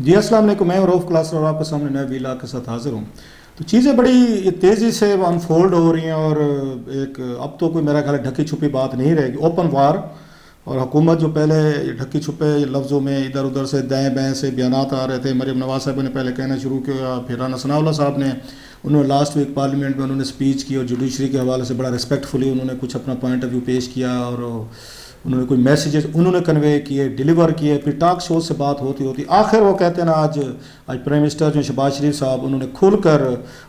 جی السلام علیکم، میں روف کلاس اور آپ کے سامنے نئے ویلا کے ساتھ حاضر ہوں. تو چیزیں بڑی تیزی سے انفولڈ ہو رہی ہیں اور ایک اب تو کوئی میرا خیال ہے ڈھکی چھپی بات نہیں رہے گی. اوپن وار اور حکومت جو پہلے ڈھکی چھپے لفظوں میں ادھر ادھر سے دائیں بائیں سے بیانات آ رہے تھے. مریم نواز صاحب نے پہلے کہنا شروع کیا، پھر رانا ثناء اللہ صاحب نے انہوں نے لاسٹ ویک پارلیمنٹ میں انہوں نے اسپیچ کی اور جوڈیشری کے حوالے سے بڑا ریسپیکٹفلی انہوں نے کچھ اپنا پوائنٹ آف ویو پیش کیا اور انہوں نے کوئی میسیجز انہوں نے کنوے کیے، ڈیلیور کیے. پھر ٹاک شو سے بات ہوتی ہوتی آخر وہ کہتے ہیں نا آج پرائم منسٹر جو شہباز شریف صاحب انہوں نے کھل کر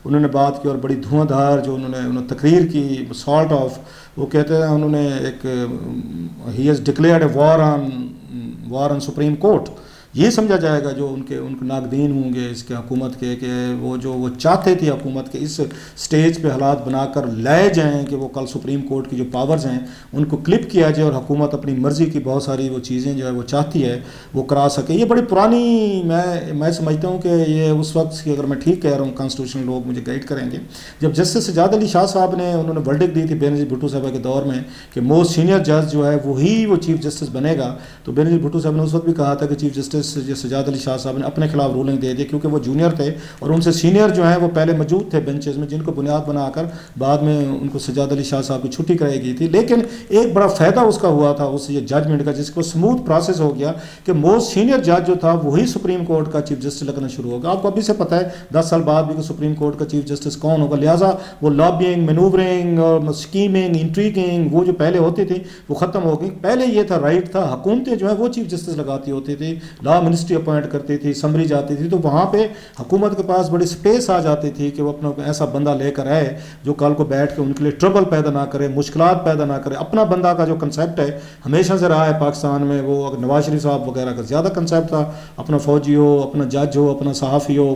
انہوں نے بات کی اور بڑی دھواں دھار جو انہوں نے تقریر کی سالٹ آف. وہ کہتے ہیں انہوں نے ایک ہی has declared a war on Supreme Court. یہ سمجھا جائے گا جو ان کے ناقدین ہوں گے اس کے حکومت کے کہ وہ چاہتے تھے حکومت کے اس سٹیج پہ حالات بنا کر لائے جائیں کہ وہ کل سپریم کورٹ کی جو پاورز ہیں ان کو کلپ کیا جائے اور حکومت اپنی مرضی کی بہت ساری وہ چیزیں جو ہے وہ چاہتی ہے وہ کرا سکے. یہ بڑی پرانی میں سمجھتا ہوں کہ یہ اس وقت کی، اگر میں ٹھیک کہہ رہا ہوں کانسٹیٹیوشنل لوگ مجھے گائیڈ کریں گے، جب جسٹس سجاد علی شاہ صاحب نے انہوں نے ورڈکٹ دی تھی بینظیر بھٹو صاحبہ کے دور میں کہ موسٹ سینئر جج جو ہے وہی وہ چیف جسٹس بنے گا. تو بینظیر بھٹو صاحب نے اس وقت بھی کہا تھا کہ چیف جسٹس سجاد علی شاہ صاحب نے اپنے خلاف رولنگ دے دی کیونکہ وہ جونیئر تھے اور ان سے سینئر جو ہیں وہ پہلے موجود تھے بینچز میں جن کو بنیاد بنا کر بعد میں ان کو سجاد علی شاہ صاحب کی چھٹی کرائی گئی تھی. لیکن ایک بڑا فائدہ اس کا ہوا تھا اس یہ ججمنٹ کا جس کو اسموتھ پروسیس ہو گیا کہ موسٹ سینئر جج جو تھا وہی سپریم کورٹ کا چیف جسٹس لگنا شروع ہوگا. آپ کو ابھی سے پتہ ہے 10 سال بعد بھی کہ سپریم کورٹ کا چیف جسٹس کون ہوگا. لہٰذا وہ لابینگ، مینوورنگ اور اسکیمنگ، انٹریگنگ وہ جو پہلے ہوتی تھی وہ ختم ہو گئی. پہلے یہ تھا رائٹ تھا حکومتیں جو ہیں وہ چیف جسٹس لگاتی ہوتی تھی، لا منسٹری اپوائنٹ کرتی تھی، سمری جاتی تھی، تو وہاں پہ حکومت کے پاس بڑی سپیس آ جاتی تھی کہ وہ اپنا ایسا بندہ لے کر آئے جو کل کو بیٹھ کے ان کے لیے ٹربل پیدا نہ کرے، مشکلات پیدا نہ کرے. اپنا بندہ کا جو کنسیپٹ ہے ہمیشہ سے رہا ہے پاکستان میں، وہ اگر نواز شریف صاحب وغیرہ کا زیادہ کنسیپٹ تھا، اپنا فوجی ہو، اپنا جج ہو، اپنا صحافی ہو،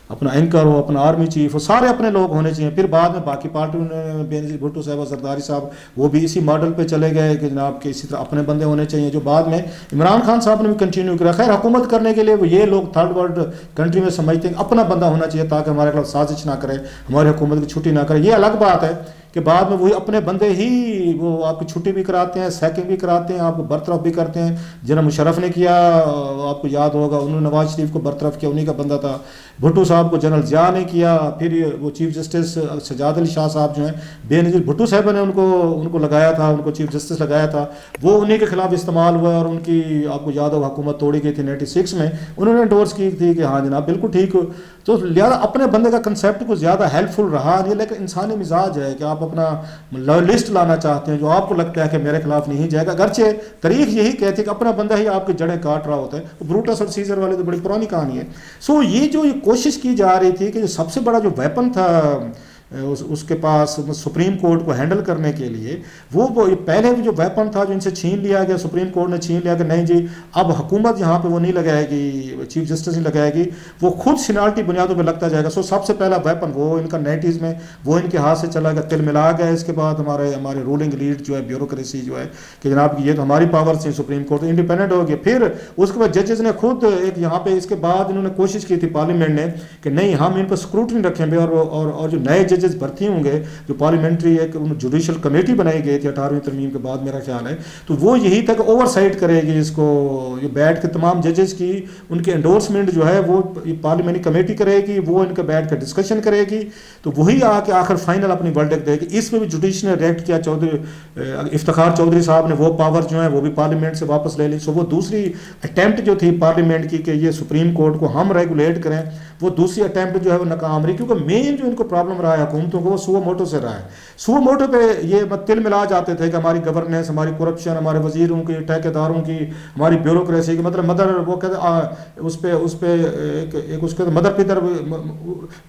اپنا اینکر ہو، اپنا آرمی چیف ہو، سارے اپنے لوگ ہونے چاہیے. پھر بعد میں باقی پارٹیوں نے بینظیر بھٹو صاحب، زرداری صاحب وہ بھی اسی ماڈل پہ چلے گئے کہ جناب کہ اسی طرح اپنے بندے ہونے چاہیے جو بعد میں عمران خان صاحب نے بھی کنٹینیو کیا. خیر حکومت کرنے کے لیے وہ یہ لوگ تھرڈ ورلڈ کنٹری میں سمجھتے ہیں اپنا بندہ ہونا چاہیے تاکہ ہمارے خلاف سازش نہ کرے، ہماری حکومت کی چھٹی نہ کرے. یہ الگ بات ہے کہ بعد میں وہی اپنے بندے ہی وہ آپ کی چھٹی بھی کراتے ہیں، سیکنگ بھی کراتے ہیں، آپ کو برطرف بھی کرتے ہیں. جناب مشرف نے کیا، آپ کو یاد ہوگا انہوں نے نواز شریف کو برطرف کیا، انہی کا بندہ تھا. بھٹو صاحب کو جنرل ضیاء نے کیا. پھر وہ چیف جسٹس سجاد علی شاہ صاحب جو ہیں بینظیر بھٹو صاحب نے ان کو لگایا تھا، ان کو چیف جسٹس لگایا تھا، وہ انہی کے خلاف استعمال ہوا اور ان کی آپ کو یاد ہوگا حکومت توڑی گئی تھی 96 میں. انہوں نے انڈورس کی تھی کہ ہاں جناب بالکل ٹھیک. تو لہٰذا اپنے بندے کا کنسیپٹ کو زیادہ ہیلپ فل رہا نہیں. لیکن انسانی مزاج ہے کہ آپ اپنا لسٹ لانا چاہتے ہیں جو آپ کو لگتا ہے کہ میرے خلاف نہیں جائے گا، اگرچہ تاریخ یہی کہتی ہے کہ اپنا بندہ ہی آپ کی جڑیں کاٹ رہا ہوتا ہے. بروٹس اور سیزر والے تو بڑی پرانی کہانی ہے. یہ جو کوشش کی جا رہی تھی کہ جو سب سے بڑا جو ویپن تھا اس کے پاس سپریم کورٹ کو ہینڈل کرنے کے لیے، وہ پہلے جو ویپن تھا جو ان سے چھین لیا گیا، سپریم کورٹ نے چھین لیا کہ نہیں جی اب حکومت یہاں پہ وہ نہیں لگائے گی، چیف جسٹس نہیں لگائے گی، وہ خود سینالٹی بنیادوں پہ لگتا جائے گا. سب سے پہلا ویپن وہ ان کا 90s میں وہ ان کے ہاتھ سے چلا گیا، تل ملا گیا. اس کے بعد ہمارے رولنگ لیڈ جو ہے بیوروکریسی جو ہے کہ جناب یہ تو ہماری پاور سے سپریم کورٹ انڈیپینڈنٹ ہو گیا. پھر اس کے بعد ججز نے خود ایک یہاں پہ اس کے بعد انہوں نے کوشش کی تھی پارلیمنٹ نے کہ نہیں ہم ان پر اسکروٹنی رکھیں گے اور جو نئے ججز بھرتی ہوں گے جو پارلیمنٹری ایک جوڈیشل کمیٹی بنائی گئی تھی 18ویں ترمیم کے بعد میرا خیال ہے، تو وہ یہی تک اوور سائٹ کرے گی اس کو، یہ بیٹھ کے تمام ججز کی ان کے انڈورسمنٹ جو ہے وہ پارلیمنٹری کمیٹی کرے گی، وہ ان کا بیٹھ کر ڈسکشن کرے گی، تو وہی آ کے آخر فائنل اپنی ورڈکٹ دے گی. اس میں بھی جوڈیشل نے ریکٹ کیا، افتخار چودھری صاحب نے وہ پاور جو ہے وہ بھی پارلیمنٹ سے واپس لے لی. وہ دوسری اٹیمپٹ جو تھی پارلیمنٹ کی کہ یہ سپریم کورٹ کو ہم ریگولیٹ کریں، وہ دوسری اٹیمپٹ جو ہے وہ ناکام رہی کیونکہ مین جو ان کو پرابلم رہا ہے حکومتوں کو وہ سو موٹو سے رہا ہے. سو موٹو پہ یہ تل ملا جاتے تھے کہ ہماری گورننس، ہماری کرپشن، ہمارے وزیروں کی، ٹھیکیداروں کی، ہماری بیوروکریسی کی، مطلب مدر وہ کہتے اس پہ ایک اس کے مدر پدر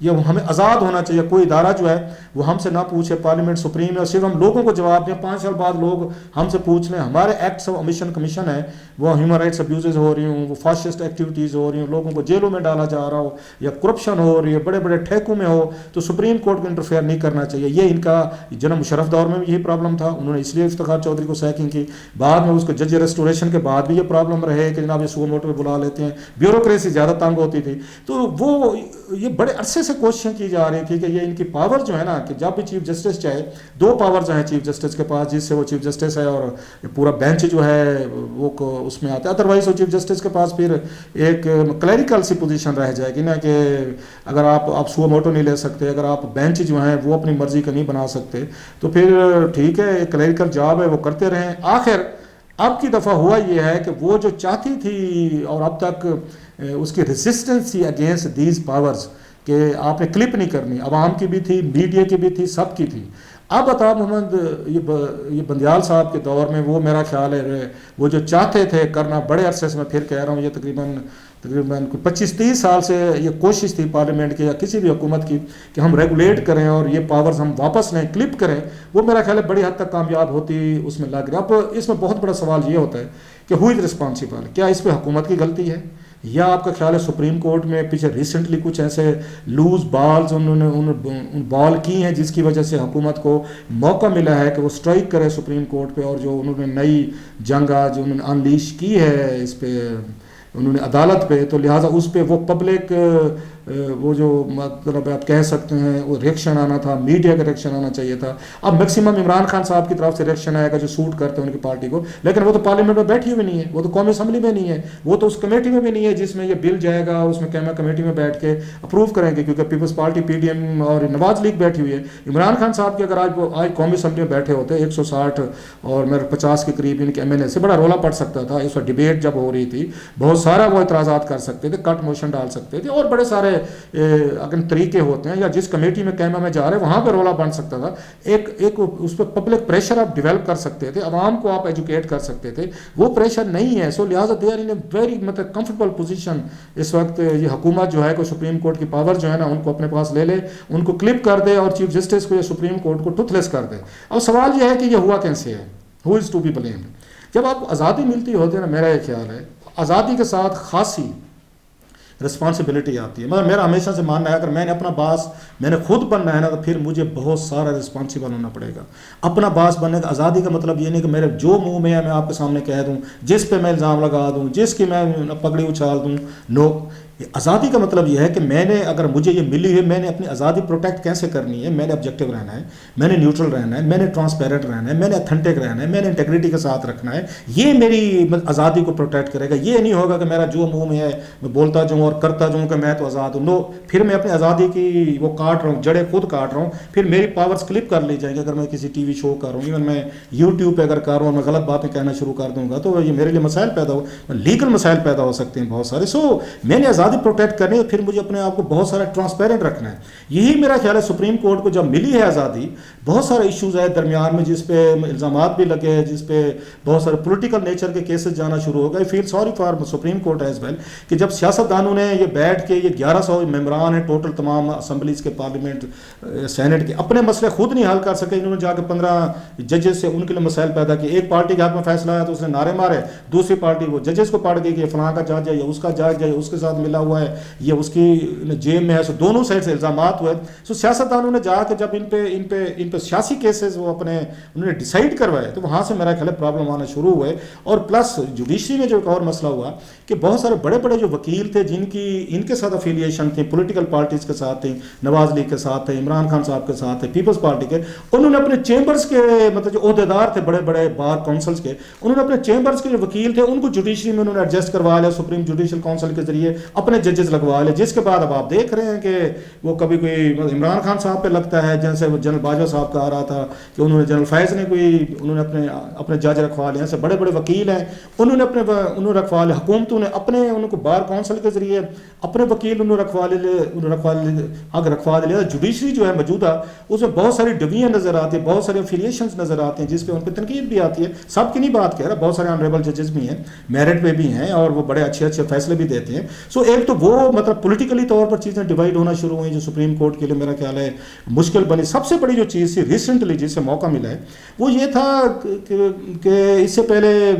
یہ ہمیں آزاد ہونا چاہیے. کوئی ادارہ جو ہے وہ ہم سے نہ پوچھے، پارلیمنٹ سپریم ہے، اور صرف ہم لوگوں کو جواب دیں. 5 سال بعد لوگ ہم سے پوچھ لیں. ہمارے ایکٹس آف امیشن کمیشن ہے وہ ہیومن رائٹس ابیوزز ہو رہی ہوں، وہ فاسسٹ ایکٹیویٹیز ہو رہی ہوں، لوگوں کو جیلوں میں ڈالا جا رہا ہو یا کرپشن ہو رہی ہے، بڑے بڑے ٹھیکوں میں ہو، تو سپریم کورٹ کو انٹرفیئر نہیں کرنا چاہیے. یہ ان کا جناب مشرف دور میں بھی یہی پرابلم تھا, انہوں نے اس لیے افتخار چودھری کو سیکنگ کی. بعد میں اس کو جج ریسٹوریشن کے بعد بھی یہ پرابلم رہے کہ جناب یہ سو موٹو پہ بلا لیتے ہیں, بیوروکریسی زیادہ تنگ ہوتی تھی. تو وہ یہ بڑے عرصے سے کوششیں کی جا رہی تھی کہ یہ ان کی پاور جو ہے نا, کہ جب بھی چیف جسٹس چاہے, دو پاورز ہیں چیف جسٹس کے پاس جس سے وہ چیف جسٹس ہے اور پورا بینچ جو ہے وہ اس میں آتا ہے. ادروائز وہ چیف جسٹس کے پاس پھر ایک کلیریکل سی پوزیشن رہ جائے گی نا, کہ اگر آپ سو موٹو نہیں لے سکتے, اگر آپ بینچ جو ہیں وہ اپنی مرضی کا نہیں بنا سکتے, تو پھر ٹھیک ہے ایک کلیریکل جاب ہے وہ کرتے رہیں. آخر اب کی دفعہ ہوا یہ ہے کہ وہ جو چاہتی تھی اور اب تک اس کی ریزسٹنس تھی اگینسٹ دیز پاورز کہ آپ نے کلپ نہیں کرنی, عوام کی بھی تھی, میڈیا کی بھی تھی, سب کی تھی. اب عطا محمد یہ بندیال صاحب کے دور میں وہ میرا خیال ہے وہ جو چاہتے تھے کرنا بڑے عرصے سے, میں پھر کہہ رہا ہوں یہ تقریباً 25-30 سال سے یہ کوشش تھی پارلیمنٹ کی یا کسی بھی حکومت کی کہ ہم ریگولیٹ کریں اور یہ پاورز ہم واپس لیں, کلپ کریں, وہ میرا خیال ہے بڑی حد تک کامیاب ہوتی اس میں لگ رہی. اب اس میں بہت بڑا سوال یہ ہوتا ہے کہ ہو از رسپانسیبل, کیا اس پہ حکومت کی غلطی ہے یا آپ کا خیال ہے سپریم کورٹ میں پیچھے ریسنٹلی کچھ ایسے لوز بالز انہوں نے بال کی ہیں جس کی وجہ سے حکومت کو موقع ملا ہے کہ وہ سٹرائک کرے سپریم کورٹ پہ, اور جو انہوں نے نئی جنگ آج انہوں نے انلیش کی ہے اس پہ انہوں نے عدالت پہ, تو لہٰذا اس پہ وہ پبلک وہ جو مطلب آپ کہہ سکتے ہیں وہ ریئیکشن آنا تھا, میڈیا کا ریئیکشن آنا چاہیے تھا. اب میکسیمم عمران خان صاحب کی طرف سے ریئیکشن آئے گا جو سوٹ کرتے ہیں ان کی پارٹی کو, لیکن وہ تو پارلیمنٹ میں بیٹھی ہوئی نہیں ہے, وہ تو قومی اسمبلی میں نہیں ہے, وہ تو اس کمیٹی میں بھی نہیں ہے جس میں یہ بل جائے گا, اس میں کیمرا کمیٹی میں بیٹھ کے اپروو کریں گے, کیونکہ پیپلز پارٹی PDM اور نواز لیگ بیٹھی ہوئی ہے. عمران خان صاحب کے اگر آج قومی اسمبلی میں بیٹھے ہوتے 160 اور میرے 50 کے قریب ان کے MLA سے بڑا رولا پڑ سکتا تھا. اس وقت ڈبیٹ جب ہو رہی تھی بہت سارا وہ اعتراضات کر سکتے تھے, کٹ موشن ڈال سکتے تھے, اور بڑے سارے اگر طریقے ہوتے ہیں, یا جس کمیٹی میں کیمرا میں جا رہے وہاں پہ رولا بن سکتا تھا. ایک اس پہ پبلک پریشر آپ ڈیولپ کر سکتے تھے, عوام کو آپ ایجوکیٹ کر سکتے تھے, وہ پریشر نہیں ہے. سو لہٰذا they are in a very مطلب کمفرٹیبل پوزیشن اس وقت. یہ حکومت جو ہے کوئی سپریم کورٹ کی پاور جو ہے نا ان کو اپنے پاس لے لے, ان کو کلپ کر دے اور چیف جسٹس کو یا سپریم کورٹ کو ٹوتھ لیس کر دے. اب سوال یہ ہے کہ یہ ہوا کیسے ہے, ہو از ٹو بی بلیمڈ. جب آپ آزادی ملتی ہوتی ہے نا, میرا یہ خیال ہے آزادی کے ساتھ خاصی رسپانسبلٹی آتی ہے. مگر میرا ہمیشہ سے ماننا ہے اگر میں نے اپنا باس میں نے خود بننا ہے نا, تو پھر مجھے بہت سارا رسپانسبل ہونا پڑے گا. اپنا باس بننے کا آزادی کا مطلب یہ نہیں کہ میرے جو منہ میں ہے میں آپ کے سامنے کہہ دوں, جس پہ میں الزام لگا دوں, جس کی میں پگڑی اچھال دوں. نو, آزادی کا مطلب یہ ہے کہ میں نے اگر مجھے یہ ملی ہے میں نے اپنی آزادی پروٹیکٹ کیسے کرنی ہے. میں نے آبجیکٹو رہنا ہے, میں نے نیوٹرل رہنا ہے, میں نے ٹرانسپیرنٹ رہنا ہے, میں نے اتھینٹک رہنا ہے, میں نے انٹیگریٹی کے ساتھ رکھنا ہے. یہ میری آزادی کو پروٹیکٹ کرے گا. یہ نہیں ہوگا کہ میرا جو منہ میں ہے میں بولتا جاؤں اور کرتا جاؤں کہ میں تو آزاد ہوں. نو, پھر میں اپنی آزادی کی وہ کاٹ رہا ہوں, جڑیں خود کاٹ رہا ہوں. پھر میری پاورز کلپ کر لی جائیں گی. اگر میں کسی ٹی وی شو کر رہا ہوں, ایون میں یوٹیوب پہ اگر کر رہا ہوں, میں غلط باتیں کہنا شروع کر دوں گا تو یہ میرے لیے مسائل پیدا ہو, لیگل مسائل پیدا ہو سکتے ہیں بہت سارے. سو میں نے آزادی پروٹیکٹ کرنی ہے, پھر مجھے اپنے آپ کو بہت سارا ٹرانسپیرنٹ رکھنا ہے. یہی میرا خیال ہے سپریم کورٹ کو جب ملی ہے آزادی, بہت سارے ایشوز ہے درمیان میں جس پہ الزامات بھی لگے, جس پہ بہت سارے پولیٹیکل نیچر کے کیسز جانا شروع ہو گئے. Feel sorry for Supreme Court as well کہ جب سیاستدانوں نے یہ بیٹھ کے, یہ 1100 ممبران ہیں ٹوٹل تمام اسمبلیز کے, پارلیمنٹ سینٹ کے, اپنے مسئلے خود نہیں حل کر سکے. انہوں نے جا کے 15 ججز سے ان کے لیے مسائل پیدا کیے. ایک پارٹی کے ہاتھ میں فیصلہ آیا تو اس نے نعرے مارے, دوسری پارٹی وہ ججز کو پڑھ گئی کہ فلاں کا جج ہے یا اس کا جج ہے, اس کے ساتھ ملا ہوا ہے, یہ اس کی جیب میں ہے. سو دونوں سائڈ سے الزامات ہوئے. سو سیاستدانوں نے جا کے جب ان پہ سیاسی کیسز وہ اپنے انہوں نے ڈیسائیڈ کروائے, تو وہاں سے میرا خیال ہے پرابلم آنا شروع ہوئے. اور پلس جوڈیشری میں جو ایک اور مسئلہ ہوا کہ بہت سارے بڑے بڑے جو وکیل تھے جن کی ان کے ساتھ افیلیشن تھی, پولیٹیکل پارٹیز کے ساتھ تھیں, نواز لیگ کے ساتھ تھے, عمران خان صاحب کے ساتھ تھے, پیپلز پارٹی کے, انہوں نے اپنے چیمبرز کے مطلب جو عہدیدار تھے بڑے بڑے بار کونسلز کے, انہوں نے اپنے چیمبرز کے جو وکیل تھے ان کو جوڈیشری میں انہوں نے ایڈجسٹ کروا لیا, سپریم جوڈیشل کونسل کے ذریعے اپنے ججز لگوا لے. جس کے بعد اب آپ دیکھ رہے ہیں کہ وہ کبھی کوئی عمران خان صاحب پہ لگتا ہے, جیسے وہ جنرل باجوہ صاحب کا آ رہا تھا کہ انہوں نے جنرل فیض نے انہوں نے اپنے جج رکھوا لے. ایسے بڑے بڑے وکیل ہیں انہوں نے رکھوا لے. حکومتوں نے ان کو بار کونسل کے ذریعے اپنے وکیل انہوں رکھوا لے. جوڈیشری جو ہے موجودہ اس میں بہت ساری ڈویژن نظر آتی ہے, بہت سارے افیلیشنز نظر آتے ہیں جس پہ ان پہ تنقید بھی آتی ہے. سب کی نہیں بات کہہ رہا, بہت سارے آنریبل ججز بھی ہیں, میرٹ پہ بھی ہیں, اور وہ بڑے اچھے فیصلے بھی دیتے ہیں. سو ایک تو وہ مطلب پولیٹیکلی طور پر چیزیں ڈیوائڈ ہونا شروع ہوئی جو سپریم کورٹ کے لیے میرا خیال ہے مشکل بنی. سب سے بڑی جو چیز تھی ریسنٹلی جسے موقع ملا ہے وہ یہ تھا کہ اس سے پہلے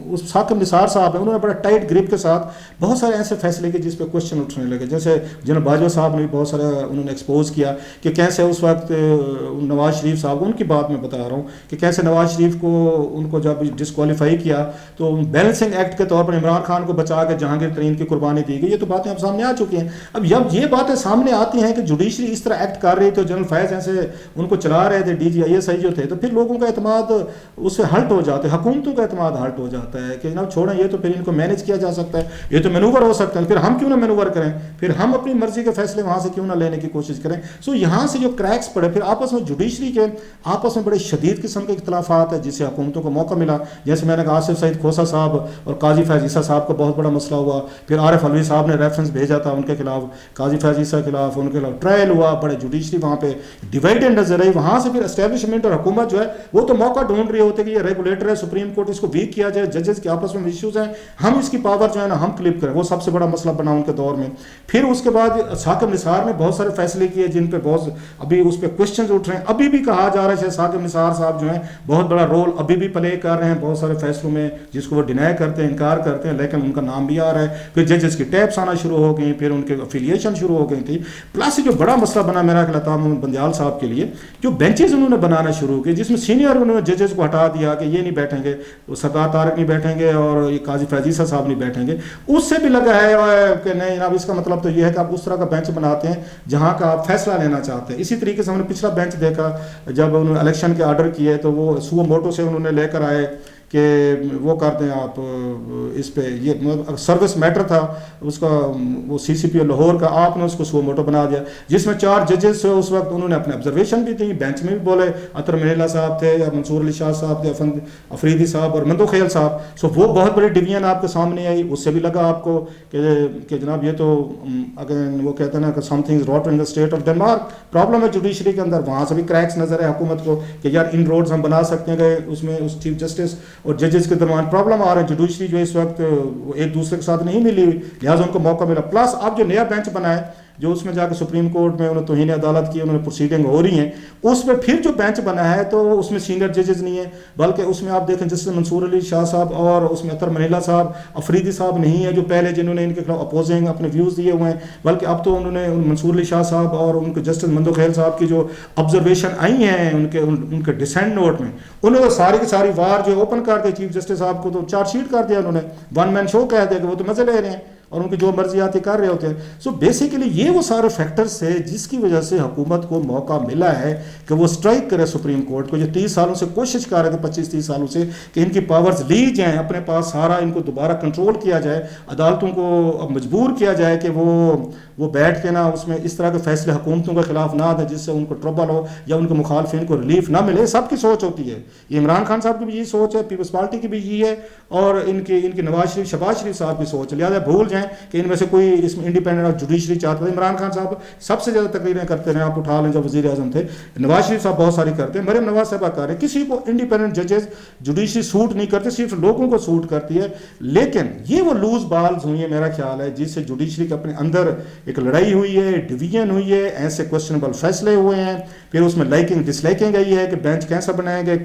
اس ثاقب نثار صاحب ہیں, انہوں نے بڑا ٹائٹ گرپ کے ساتھ بہت سارے ایسے فیصلے کیے جس پہ کوشچن اٹھنے لگے. جیسے جناب باجوہ صاحب نے بھی بہت سارا انہوں نے ایکسپوز کیا کہ کیسے اس وقت نواز شریف صاحب, ان کی بات میں بتا رہا ہوں کہ کیسے نواز شریف کو ان کو جب ڈسکوالیفائی کیا تو بیلنسنگ ایکٹ کے طور پر عمران خان کو بچا کے جہانگیر ترین کی قربانی دی گئی. یہ تو باتیں اب سامنے آ چکی ہیں. اب جب یہ باتیں سامنے آتی ہیں کہ جوڈیشری اس طرح ایکٹ کر رہی تھی, جنرل فیض ایسے ان کو چلا رہے تھے, D G I S I جو تھے, تو پھر لوگوں کا اعتماد اس سے ہلٹ ہو جاتا ہے, حکومتوں کا اعتماد ہلٹ ہو جاتا ہے کہ جناب چھوڑیں, یہ تو پھر ان کو مینیج کیا جا سکتا ہے, یہ تو مینوور ہو سکتا ہے, پھر ہم کیوں نہ مینوور کریں, پھر ہم اپنی مرضی کے فیصلے وہاں سے کیوں نہ لینے کی کوشش کریں. سو یہاں سے جو کریکس پڑے, پھر آپس میں جوڈیشری کے آپس میں بڑے شدید قسم کے اختلافات ہیں جس سے حکومتوں کو موقع ملا. جیسے میں نے کہا آصف سعید کھوسہ صاحب اور قاضی فیض عیسیٰ صاحب کو بہت بڑا مسئلہ ہوا, پھر عارف علوی صاحب نے ریفرنس بھیجا تھا ان کے خلاف, قاضی فیض عیسیٰ کے خلاف, ان کے خلاف ٹرائل ہوا, بڑے جوڈیشری وہاں پہ ڈیوائڈڈ نظر آئی. وہاں سے پھر اسٹیبلشمنٹ اور حکومت جو ہے وہ تو موقع ڈھونڈ رہی ہوتی ہے کہ یہ ریگولیٹر ہے سپریم کورٹ, اس کو ویک کیا جائے, ججز کے آپس میں ایشوز ہیں, ہم اس کی پاور جو ہے نا ہم کلپ کریں. وہ سب سے بڑا مسئلہ بنا ان کے دور میں. پھر اس کے بعد ثاقب نثار نے بہت سارے فیصلے کیے جن پہ بہت ابھی اس پہ کوشچنز اٹھ رہے ہیں. ابھی بھی کہا جا رہا ہے ثاقب نثار صاحب جو ہیں بہت بڑا رول ابھی بھی پلے کر رہے ہیں بہت سارے فیصلوں میں جس کو وہ ڈینائی کرتے ہیں, انکار کرتے ہیں, لیکن ان کا نام بھی آ رہا ہے. پھر ججز کی ٹیپس آنا شروع ہو گئی, پھر ان کے افیلیشن شروع ہو گئی تھی. پلس جو بڑا مسئلہ بنا میرا خیال ہے بندیال صاحب کے لیے, جو بینچز انہوں نے بنانا شروع کی جس میں سینئر انہوں نے ججز کو ہٹا دیا کہ یہ نہیں بیٹھیں گے, وہ سرکار طارق نہیں بیٹھیں گے اور یہ قاضی فیض عیسیٰ صاحب نہیں بیٹھیں گے. اس سے بھی لگا ہے کہ نہیں جناب اس کا مطلب تو یہ ہے کہ آپ اس طرح کا بینچ بناتے ہیں جہاں کا آپ فیصلہ لینا چاہتے ہیں. اسی طریقے سے ہم نے پچھلا بینچ دیکھا جب انہوں نے الیکشن کے آرڈر کیے تو وہ سو موٹو سے انہوں نے لے کر آئے کہ وہ کر دیں آپ اس پہ, یہ سروس میٹر تھا اس کا, وہ سی سی پی او لاہور کا, آپ نے اس کو سو موٹو بنا دیا جس میں 4 ججز سے اس وقت انہوں نے اپنے آبزرویشن بھی دی, بینچ میں بھی بولے, اطہر منیلا صاحب تھے یا منصور علی شاہ صاحب تھے, افریدی صاحب اور مندو خیل صاحب. سو وہ بہت بڑی ڈویژن آپ کے سامنے آئی. اس سے بھی لگا آپ کو کہ جناب یہ تو اگین وہ کہتے ہیں نا کہ some things rot in the state of Denmark, problem ہے جوڈیشری کے اندر. وہاں سے بھی کریکس نظر ہے حکومت کو کہ یار ان روڈز ہم بنا سکتے ہیں کہ اس میں اس چیف جسٹس اور ججز کے درمیان پرابلم آ رہا ہے. جوڈیشری جو اس وقت ایک دوسرے کے ساتھ نہیں ملی ہوئی, لہٰذا ان کو موقع ملا. پلس اب جو نیا بینچ بنا ہے جو اس میں جا کے سپریم کورٹ میں انہوں توہین عدالت کی, انہوں نے پروسیڈنگ ہو رہی ہیں, اس میں پھر جو بینچ بنا ہے تو اس میں سینئر ججز نہیں ہیں, بلکہ اس میں آپ دیکھیں جس منصور علی شاہ صاحب اور اس میں اطہر منیلا صاحب, افریدی صاحب نہیں ہے جو پہلے جنہوں نے ان کے خلاف اپوزنگ اپنے ویوز دیے ہوئے ہیں, بلکہ اب تو انہوں نے منصور علی شاہ صاحب اور ان کے جسٹس مندو خیل صاحب کی جو آبزرویشن آئی ہیں ان کے ڈسینٹ نوٹ میں, انہوں نے ساری کی ساری وار جو اوپن کر کے چیف جسٹس صاحب کو تو چارج شیٹ کر دیا, انہوں نے ون مین شو کہہ دیا کہ وہ تو مزے لے رہے ہیں اور ان کی جو مرضی آتی کر رہے ہوتے ہیں. سو بیسیکلی یہ وہ سارے فیکٹرز ہیں جس کی وجہ سے حکومت کو موقع ملا ہے کہ وہ اسٹرائک کرے سپریم کورٹ کو, جو 30 سالوں سے کوشش کر رہے تھے 25-30 سالوں سے کہ ان کی پاورز لی جائیں اپنے پاس, سارا ان کو دوبارہ کنٹرول کیا جائے, عدالتوں کو مجبور کیا جائے کہ وہ بیٹھ کے نا اس میں اس طرح کے فیصلے حکومتوں کے خلاف نہ دیں جس سے ان کو ٹربل ہو یا ان کے مخالفین کو ریلیف نہ ملے. سب کی سوچ ہوتی ہے, یہ عمران خان صاحب کی بھی یہی سوچ ہے, پیپلز پارٹی کی بھی یہی ہے, اور ان کی نواز شریف شہباز شریف صاحب کی سوچ ہے. لہٰذا بھول جائیں کہ ان میں سے کوئی اس میں انڈیپینڈنٹ اور جوڈیشری چاہتا ہے. عمران خان صاحب سب سے زیادہ تقریریں کرتے ہیں, آپ اٹھا لیں جب وزیر اعظم تھے, نواز شریف صاحب بہت ساری کرتے ہیں, مریم نواز صاحبہ کر رہے ہیں. کسی کو انڈیپینڈنٹ ججز جوڈیشری سوٹ نہیں کرتے, صرف لوگوں کو سوٹ کرتی ہے. لیکن یہ وہ لوز بالز ہوئی ہیں میرا خیال ہے جس سے جوڈیشری کے اپنے اندر ایک لڑائی ہوئی ہے, ڈویژن ہوئی ہے, ایسے کوشچنبل فیصلے ہوئے ہیں. پھر اس میں لائکنگ ڈس لائکنگ آئی ہے کہ بینچ کیسا بنائیں گے,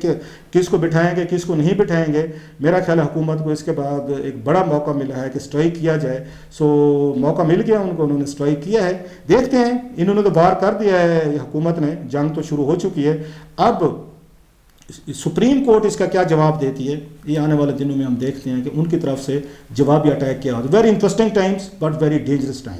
کس کو بٹھائیں گے, کس کو نہیں بٹھائیں گے. میرا خیال ہے حکومت کو اس کے بعد ایک بڑا موقع ملا ہے کہ اسٹرائک کیا جائے. سو موقع مل گیا ان کو, انہوں نے اسٹرائک کیا ہے. دیکھتے ہیں, انہوں نے تو بار کر دیا ہے حکومت نے, جنگ تو شروع ہو چکی ہے. اب سپریم کورٹ اس کا کیا جواب دیتی ہے یہ آنے والے دنوں میں ہم دیکھتے ہیں کہ ان کی طرف سے جوابی اٹیک کیا ہوتا ہے. Very interesting Times but very dangerous time.